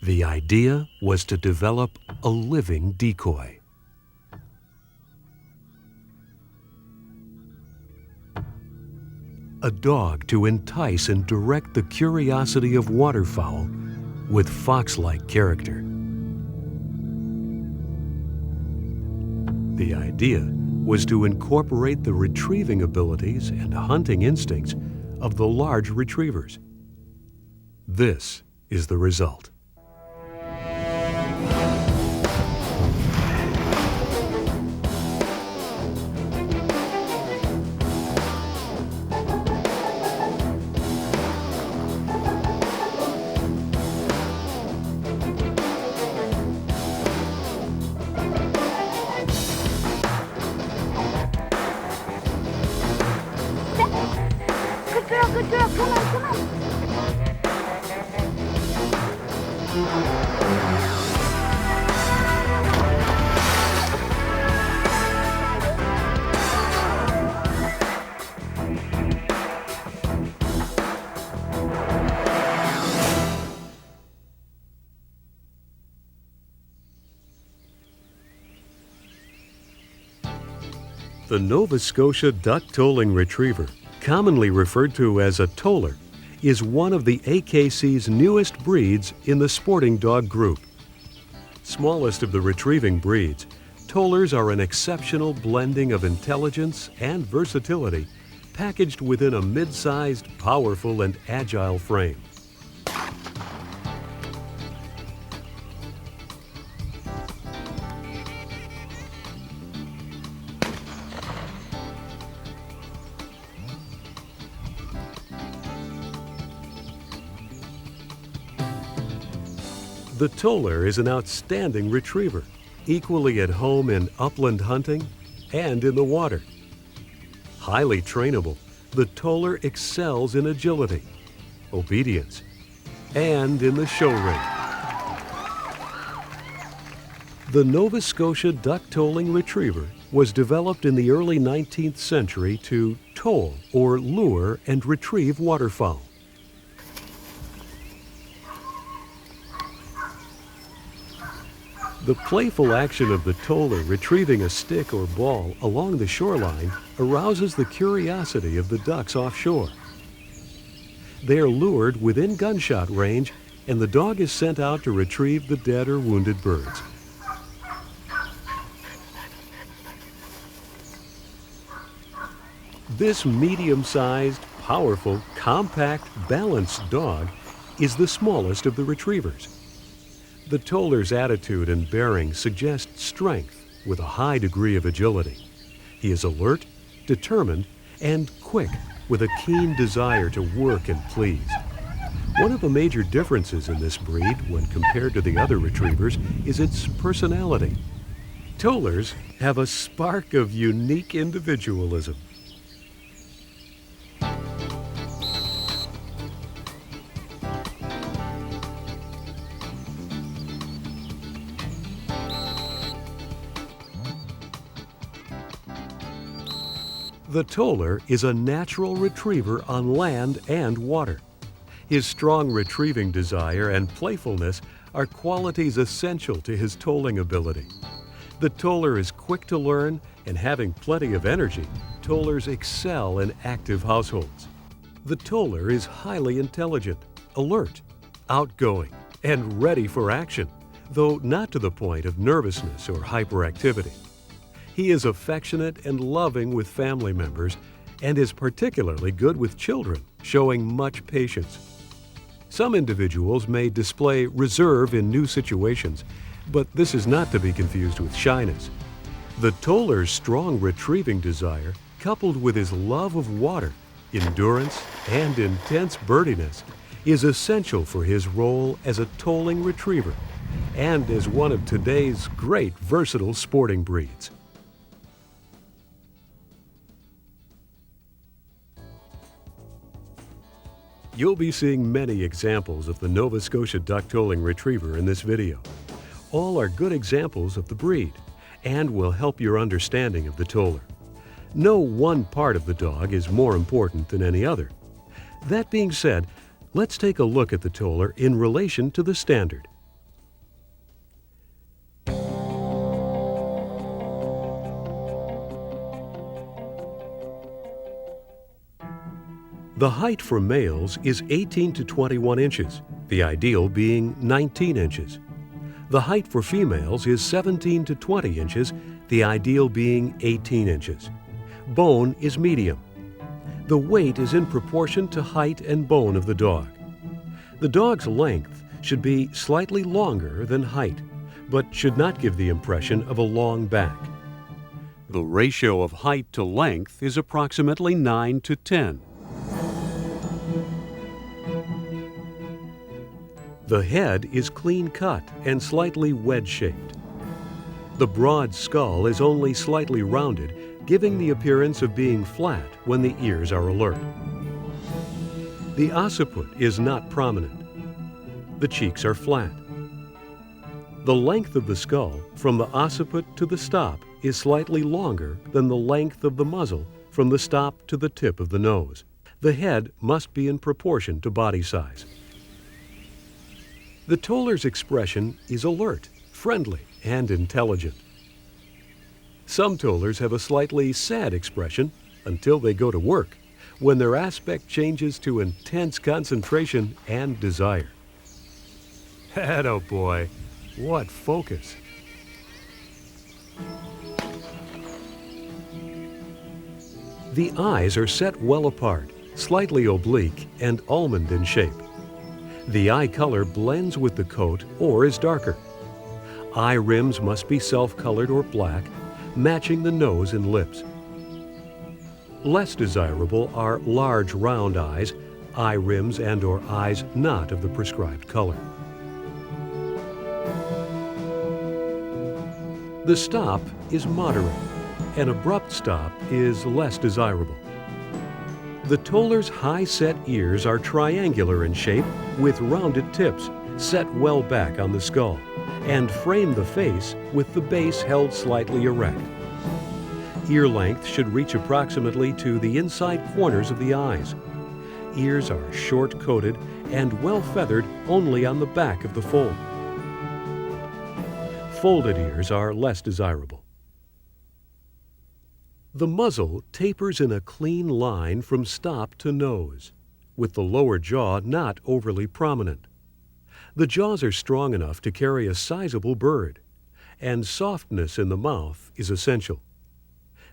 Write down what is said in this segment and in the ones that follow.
The idea was to develop a living decoy. A dog to entice and direct the curiosity of waterfowl with fox-like character. The idea was to incorporate the retrieving abilities and hunting instincts of the large retrievers. This is the result. Good girl, come on, come on. The Nova Scotia duck tolling retriever, commonly referred to as a toller, is one of the AKC's newest breeds in the sporting dog group. Smallest of the retrieving breeds, tollers are an exceptional blending of intelligence and versatility packaged within a mid-sized, powerful, and agile frame. The toller is an outstanding retriever, equally at home in upland hunting and in the water. Highly trainable, the toller excels in agility, obedience, and in the show ring. The Nova Scotia duck tolling retriever was developed in the early 19th century to toll or lure and retrieve waterfowl. The playful action of the toller retrieving a stick or ball along the shoreline arouses the curiosity of the ducks offshore. They are lured within gunshot range, and the dog is sent out to retrieve the dead or wounded birds. This medium-sized, powerful, compact, balanced dog is the smallest of the retrievers. The toller's attitude and bearing suggest strength with a high degree of agility. He is alert, determined, and quick with a keen desire to work and please. One of the major differences in this breed when compared to the other retrievers is its personality. Tollers have a spark of unique individualism. The toller is a natural retriever on land and water. His strong retrieving desire and playfulness are qualities essential to his tolling ability. The toller is quick to learn, and having plenty of energy, tollers excel in active households. The toller is highly intelligent, alert, outgoing, and ready for action, though not to the point of nervousness or hyperactivity. He is affectionate and loving with family members and is particularly good with children, showing much patience. Some individuals may display reserve in new situations, but this is not to be confused with shyness. The toller's strong retrieving desire, coupled with his love of water, endurance, and intense birdiness, is essential for his role as a tolling retriever and as one of today's great versatile sporting breeds. You'll be seeing many examples of the Nova Scotia duck tolling retriever in this video. All are good examples of the breed and will help your understanding of the toller. No one part of the dog is more important than any other. That being said, let's take a look at the toller in relation to the standard. The height for males is 18 to 21 inches, the ideal being 19 inches. The height for females is 17 to 20 inches, the ideal being 18 inches. Bone is medium. The weight is in proportion to height and bone of the dog. The dog's length should be slightly longer than height, but should not give the impression of a long back. The ratio of height to length is approximately 9 to 10. The head is clean cut and slightly wedge-shaped. The broad skull is only slightly rounded, giving the appearance of being flat when the ears are alert. The occiput is not prominent. The cheeks are flat. The length of the skull from the occiput to the stop is slightly longer than the length of the muzzle from the stop to the tip of the nose. The head must be in proportion to body size. The toller's expression is alert, friendly, and intelligent. Some tollers have a slightly sad expression until they go to work, when their aspect changes to intense concentration and desire. Attaboy, what focus! The eyes are set well apart, slightly oblique, and almond in shape. The eye color blends with the coat or is darker. Eye rims must be self-colored or black, matching the nose and lips. Less desirable are large round eyes, eye rims and/or eyes not of the prescribed color. The stop is moderate. An abrupt stop is less desirable. The toller's high-set ears are triangular in shape with rounded tips set well back on the skull and frame the face with the base held slightly erect. Ear length should reach approximately to the inside corners of the eyes. Ears are short-coated and well-feathered only on the back of the fold. Folded ears are less desirable. The muzzle tapers in a clean line from stop to nose, with the lower jaw not overly prominent. The jaws are strong enough to carry a sizable bird, and softness in the mouth is essential.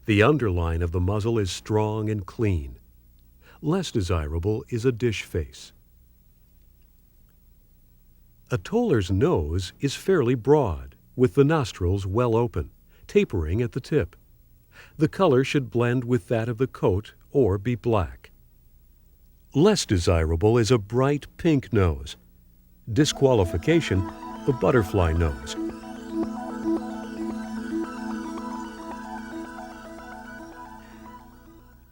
The underline of the muzzle is strong and clean. Less desirable is a dish face. A toller's nose is fairly broad, with the nostrils well open, tapering at the tip. The color should blend with that of the coat or be black. Less desirable is a bright pink nose. Disqualification, the butterfly nose.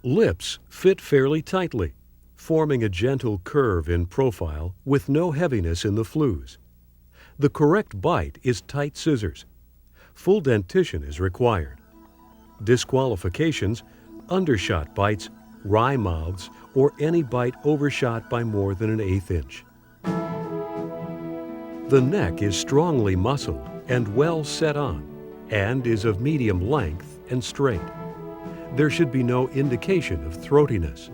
Lips fit fairly tightly, forming a gentle curve in profile with no heaviness in the flews. The correct bite is tight scissors. Full dentition is required. Disqualifications, undershot bites, wry mouths, or any bite overshot by more than an 1/8 inch. The neck is strongly muscled and well set on, and is of medium length and straight. There should be no indication of throatiness.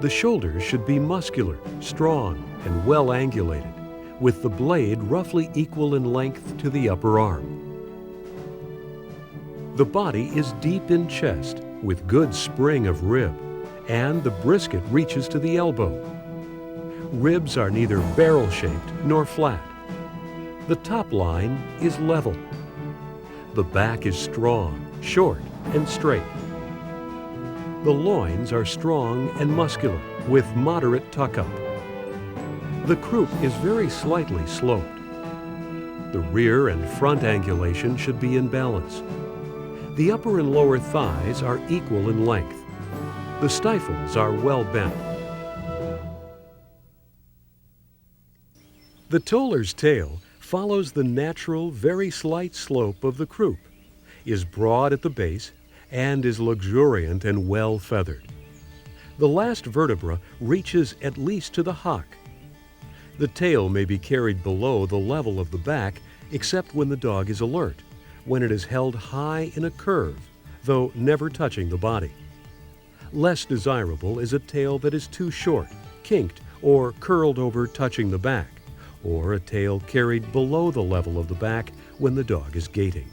The shoulders should be muscular, strong, and well angulated, with the blade roughly equal in length to the upper arm. The body is deep in chest, with good spring of rib, and the brisket reaches to the elbow. Ribs are neither barrel-shaped nor flat. The top line is level. The back is strong, short, and straight. The loins are strong and muscular, with moderate tuck-up. The croup is very slightly sloped. The rear and front angulation should be in balance. The upper and lower thighs are equal in length. The stifles are well bent. The toller's tail follows the natural, very slight slope of the croup, is broad at the base, and is luxuriant and well feathered. The last vertebra reaches at least to the hock. The tail may be carried below the level of the back except when the dog is alert, when it is held high in a curve, though never touching the body. Less desirable is a tail that is too short, kinked, or curled over touching the back, or a tail carried below the level of the back when the dog is gaiting.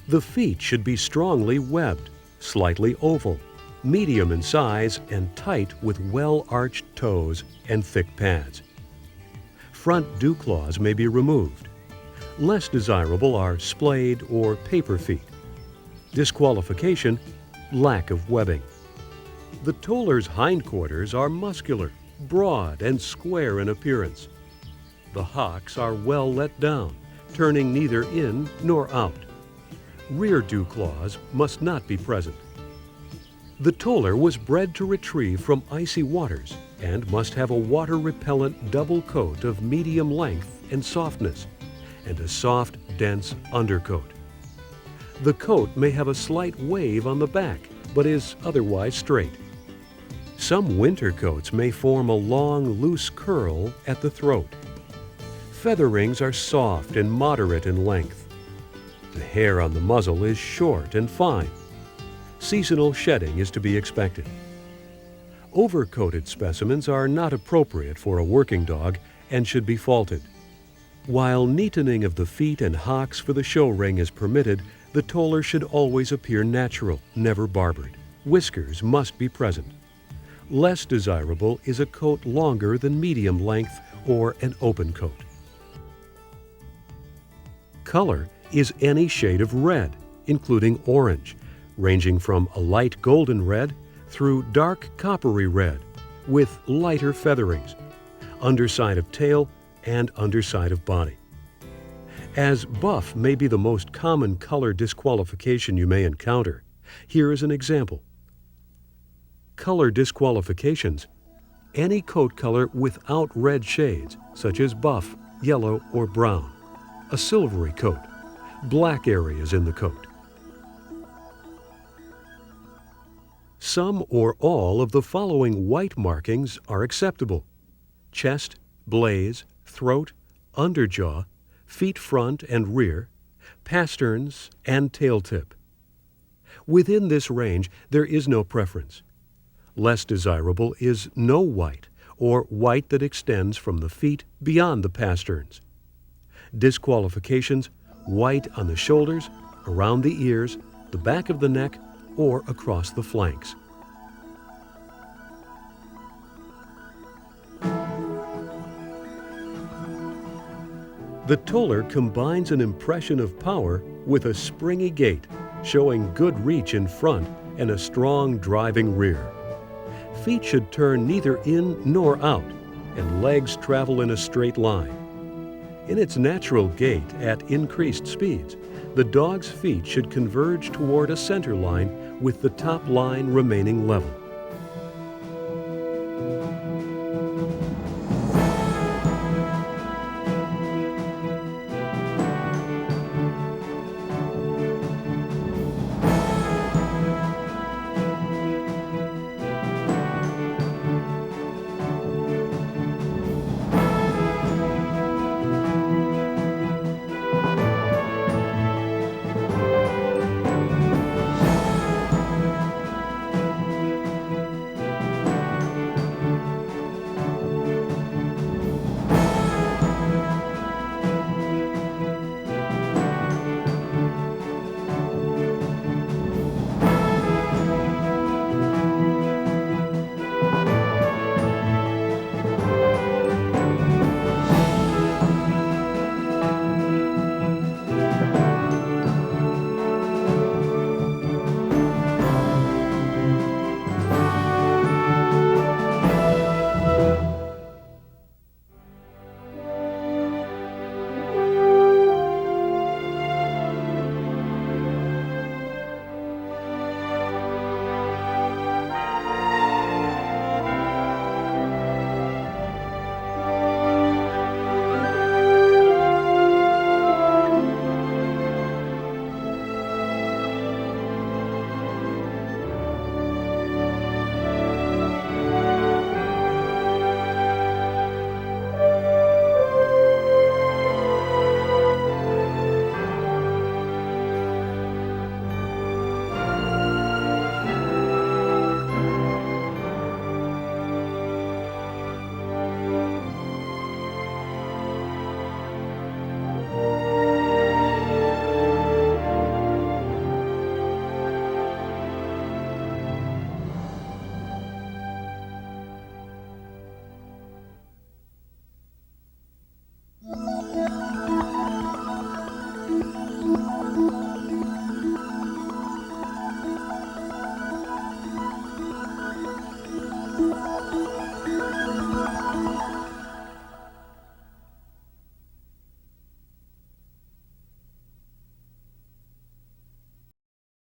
The feet should be strongly webbed, slightly oval, medium in size, and tight with well-arched toes and thick pads. Front dew claws may be removed. Less desirable are splayed or paper feet. Disqualification: lack of webbing. The toller's hindquarters are muscular, broad, and square in appearance. The hocks are well let down, turning neither in nor out. Rear dew claws must not be present. The toller was bred to retrieve from icy waters and must have a water-repellent double coat of medium length and softness, and a soft, dense undercoat. The coat may have a slight wave on the back, but is otherwise straight. Some winter coats may form a long, loose curl at the throat. Featherings are soft and moderate in length. The hair on the muzzle is short and fine. Seasonal shedding is to be expected. Overcoated specimens are not appropriate for a working dog and should be faulted. While neatening of the feet and hocks for the show ring is permitted, the toller should always appear natural, never barbered. Whiskers must be present. Less desirable is a coat longer than medium length or an open coat. Color is any shade of red, including orange, ranging from a light golden red through dark coppery red, with lighter featherings, underside of tail and underside of body. As buff may be the most common color disqualification you may encounter, here is an example. Color disqualifications: any coat color without red shades, such as buff, yellow, or brown, a silvery coat, black areas in the coat. Some or all of the following white markings are acceptable: chest, blaze, throat, underjaw, feet front and rear, pasterns, and tail tip. Within this range, there is no preference. Less desirable is no white, or white that extends from the feet beyond the pasterns. Disqualifications: white on the shoulders, around the ears, the back of the neck, or across the flanks. The toller combines an impression of power with a springy gait, showing good reach in front and a strong driving rear. Feet should turn neither in nor out, and legs travel in a straight line. In its natural gait at increased speeds, the dog's feet should converge toward a center line with the top line remaining level.